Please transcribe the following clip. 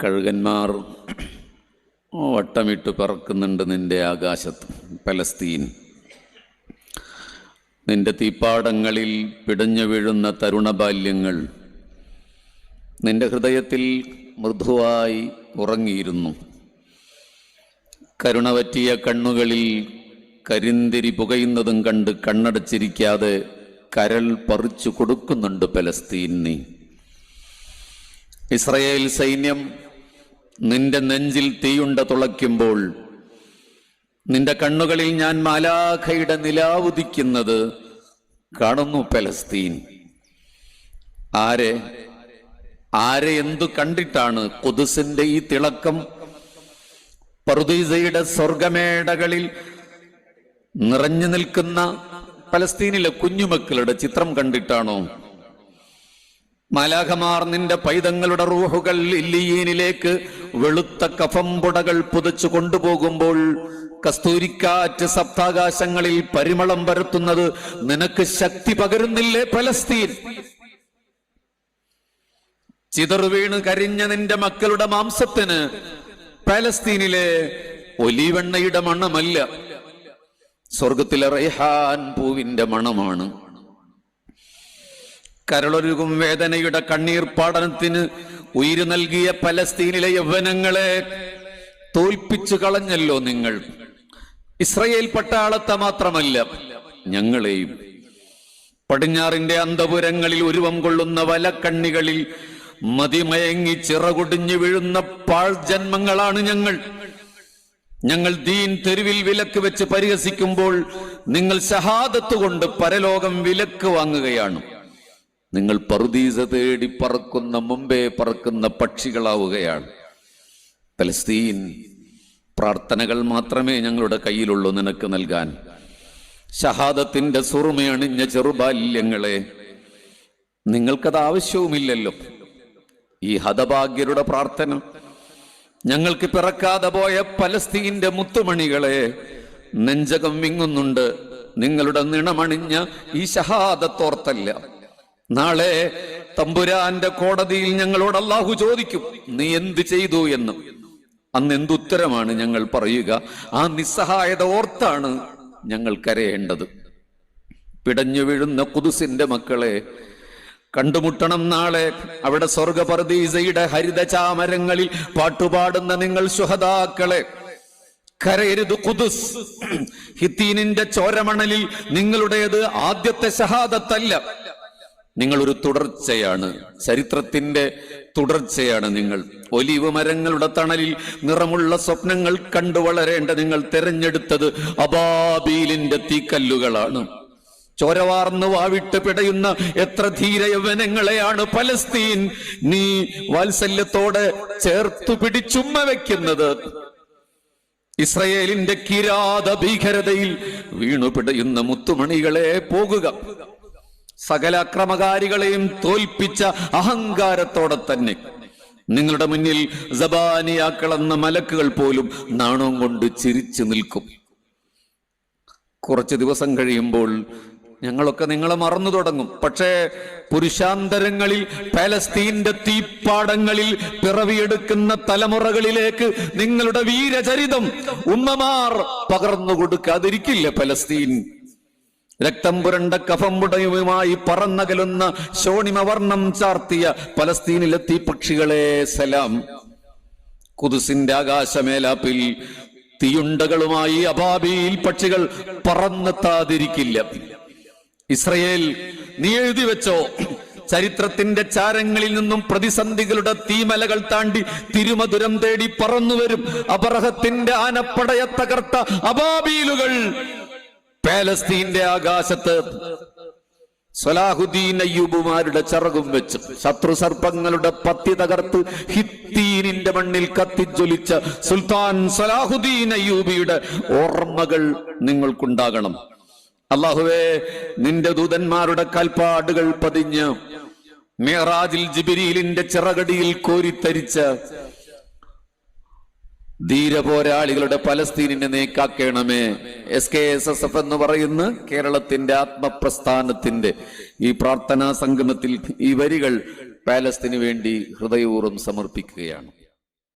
കഴുകന്മാർ വട്ടമിട്ട് പറക്കുന്നുണ്ട് നിന്റെ ആകാശത്ത്. പലസ്തീൻ, നിന്റെ തീപ്പാടങ്ങളിൽ പിടഞ്ഞു വീഴുന്ന തരുണബാല്യങ്ങൾ നിന്റെ ഹൃദയത്തിൽ മൃദുവായി ഉറങ്ങിയിരുന്നു. കരുണ പറ്റിയ കണ്ണുകളിൽ കരിന്തിരി പുകയുന്നതും കണ്ട് കണ്ണടച്ചിരിക്കാതെ കരൾ പറിച്ചു കൊടുക്കുന്നുണ്ട് പലസ്തീൻ. നീ ഇസ്രായേൽ സൈന്യം നിന്റെ നെഞ്ചിൽ തീയുണ്ട തുളയ്ക്കുമ്പോൾ നിന്റെ കണ്ണുകളിൽ ഞാൻ മാലാഖയുടെ നിലാവുദിക്കുന്നത് കാണുന്നു പലസ്തീൻ. ആരെ എന്തു കണ്ടിട്ടാണ് ഖുദ്സിന്റെ ഈ തിളക്കം? പറുദീസയുടെ സ്വർഗമേടകളിൽ നിറഞ്ഞു നിൽക്കുന്ന പലസ്തീനിലെ കുഞ്ഞുമക്കളുടെ ചിത്രം കണ്ടിട്ടാണോ? മാലാഖമാർ നിന്റെ പൈതങ്ങളുടെ റൂഹുകൾ ഇല്ലിയീനിലേക്ക് വെളുത്ത കഫംപുടകൾ പുതച്ചു കൊണ്ടുപോകുമ്പോൾ കസ്തൂരിക്കാറ്റ് സപ്താകാശങ്ങളിൽ പരിമളം പരത്തുന്നത് നിനക്ക് ശക്തി പകരുന്നില്ലേ പലസ്തീൻ? ചിതറുവീണ് കരിഞ്ഞ നിന്റെ മക്കളുടെ മാംസത്തിന് പലസ്തീനിലെ ഒലിവെണ്ണയുടെ മണമല്ല, സ്വർഗത്തിലെ റൈഹാൻ പൂവിന്റെ മണമാണ്. കരളൊരുകും വേദനയുടെ കണ്ണീർ പാടനത്തിന് ഉയിര് നൽകിയ പലസ്തീനിലെ യൗവനങ്ങളെ തോൽപ്പിച്ചു കളഞ്ഞല്ലോ നിങ്ങൾ. ഇസ്രായേൽ പട്ടാളത്തെ മാത്രമല്ല, ഞങ്ങളെയും. പടിഞ്ഞാറിന്റെ അന്തപുരങ്ങളിൽ ഉരുവം കൊള്ളുന്ന വലക്കണ്ണികളിൽ മതിമയങ്ങി ചിറകൊടിഞ്ഞു വീഴുന്ന പാഴ്ജന്മങ്ങളാണ് ഞങ്ങൾ ദീൻ തെരുവിൽ വിലക്ക് വെച്ച് പരിഹസിക്കുമ്പോൾ നിങ്ങൾ ഷഹാദത്ത് കൊണ്ട് പരലോകം വിലക്ക് വാങ്ങുകയാണ്. നിങ്ങൾ പറുദീസ തേടി പറക്കുന്ന മുമ്പേ പറക്കുന്ന പക്ഷികളാവുകയാണ്. പലസ്തീൻ, പ്രാർത്ഥനകൾ മാത്രമേ ഞങ്ങളുടെ കയ്യിലുള്ളൂ നിനക്ക് നൽകാൻ. ഷഹാദത്തിന്റെ സുറുമയണിഞ്ഞ ചെറുബാല്യങ്ങളെ നിങ്ങൾക്കത് ആവശ്യവുമില്ലല്ലോ. ഈ ഹതഭാഗ്യരുടെ പ്രാർത്ഥന, ഞങ്ങൾക്ക് പിറക്കാതെ പോയ പലസ്തീന്റെ മുത്തുമണികളെ നെഞ്ചകം വിങ്ങുന്നുണ്ട് നിങ്ങളുടെ നിണമണിഞ്ഞ ഈ ഷഹാദത്തോർത്തല്ല. നാളെ തമ്പുരാന്റെ കോടതിയിൽ ഞങ്ങളോട് അല്ലാഹു ചോദിക്കും, നീ എന്ത് ചെയ്തു എന്ന്. അന്ന് എന്തുത്തരമാണ് ഞങ്ങൾ പറയുക? ആ നിസ്സഹായത ഓർത്താണ് ഞങ്ങൾ കരയേണ്ടത്. പിടഞ്ഞു വീഴുന്ന ഖുദ്സിന്റെ മക്കളെ കണ്ടുമുട്ടണം നാളെ. അവിടെ സ്വർഗ പറുദീസയുടെ ഹരിത ചാമരങ്ങളിൽ പാട്ടുപാടുന്ന നിങ്ങൾ ശുഹദാക്കളെ. കരയരുത് ഖുദ്സ്. ഹിത്തീനിന്റെ ചോരമണലിൽ നിങ്ങളുടേത് ആദ്യത്തെ ഷഹാദത്തല്ല. നിങ്ങളൊരു തുടർച്ചയാണ്, ചരിത്രത്തിന്റെ തുടർച്ചയാണ് നിങ്ങൾ. ഒലിവ് മരങ്ങളുടെ തണലിൽ നിറമുള്ള സ്വപ്നങ്ങൾ കണ്ടു വളരേണ്ട നിങ്ങൾ തെരഞ്ഞെടുത്തത് അബാബീലിന്റെ തീക്കല്ലുകളാണ്. ചോരവാർന്ന് വാവിട്ട് പിടയുന്ന എത്ര ധീര യൗവനങ്ങളെയാണ് പലസ്തീൻ നീ വാത്സല്യത്തോടെ ചേർത്തു പിടിച്ചുമ്മ വെക്കുന്നത്. ഇസ്രായേലിന്റെ കിരാത ഭീകരതയിൽ വീണു പിടയുന്ന മുത്തുമണികളെ, പോകുക. സകല അക്രമകാരികളെയും തോൽപ്പിച്ച അഹങ്കാരത്തോടെ തന്നെ നിങ്ങളുടെ മുന്നിൽ സബാനിയാക്കളെന്ന മലക്കുകൾ പോലും നാണം കൊണ്ട് ചിരിച്ചു നിൽക്കും. കുറച്ച് ദിവസം കഴിയുമ്പോൾ ഞങ്ങളൊക്കെ നിങ്ങളെ മറന്നു തുടങ്ങും. പക്ഷേ പുരുഷാന്തരങ്ങളിൽ പലസ്തീന്റെ തീപ്പാടങ്ങളിൽ പിറവിയെടുക്കുന്ന തലമുറകളിലേക്ക് നിങ്ങളുടെ വീരചരിതം ഉമ്മമാർ പകർന്നു കൊടുക്കാതിരിക്കില്ല പലസ്തീൻ. രക്തം പുരണ്ട കഫംപുടയുമായി പറന്നകലുന്ന ശോണിമവർണം ചാർത്തിയ പലസ്തീനിലെ തീപക്ഷികളെ സലാം. ഖുദ്സിന്റെ ആകാശമേലാപ്പിൽ തീയുണ്ടകളുമായി അബാബീൽ പക്ഷികൾ പറന്നെത്താതിരിക്കില്ല. ഇസ്രായേൽ, നീ എഴുതി വെച്ചോ, ചരിത്രത്തിന്റെ ചാരങ്ങളിൽ നിന്നും പ്രതിസന്ധികളുടെ തീമലകൾ താണ്ടി തിരുമധുരം തേടി പറന്നുവരും അബറഹത്തിന്റെ ആനപ്പടയെ തകർത്ത അബാബീലുകൾ പാലസ്തീന്റെ ആകാശത്ത് സലാഹുദ്ദീൻ അയ്യൂബുമാരുടെ ചിറകും വെച്ച് ശത്രു സർപ്പങ്ങളുടെ പത്തി തകർത്ത് ഹിത്തീനിന്റെ മണ്ണിൽ കത്തിജ്വലിച്ച സുൽത്താൻ സലാഹുദ്ദീൻ അയ്യൂബിയുടെ ഓർമ്മകൾ നിങ്ങൾക്കുണ്ടാകണം. അല്ലാഹുവേ, നിന്റെ ദൂതന്മാരുടെ കാൽപ്പാടുകൾ പതിഞ്ഞ് മിഅ്റാജിൽ ജിബ്രീലിന്റെ ചിറകടിയിൽ കോരിത്തരിച്ച ധീരപോരാളികളുടെ പലസ്തീനിനെ നീക്കാക്കണമേ. SKSSF എന്ന് പറയുന്ന കേരളത്തിന്റെ ആത്മപ്രസ്ഥാനത്തിന്റെ ഈ പ്രാർത്ഥനാ സംഗമത്തിൽ ഈ വരികൾ പാലസ്തീന് വേണ്ടി ഹൃദയപൂർവ്വം സമർപ്പിക്കുകയാണ്.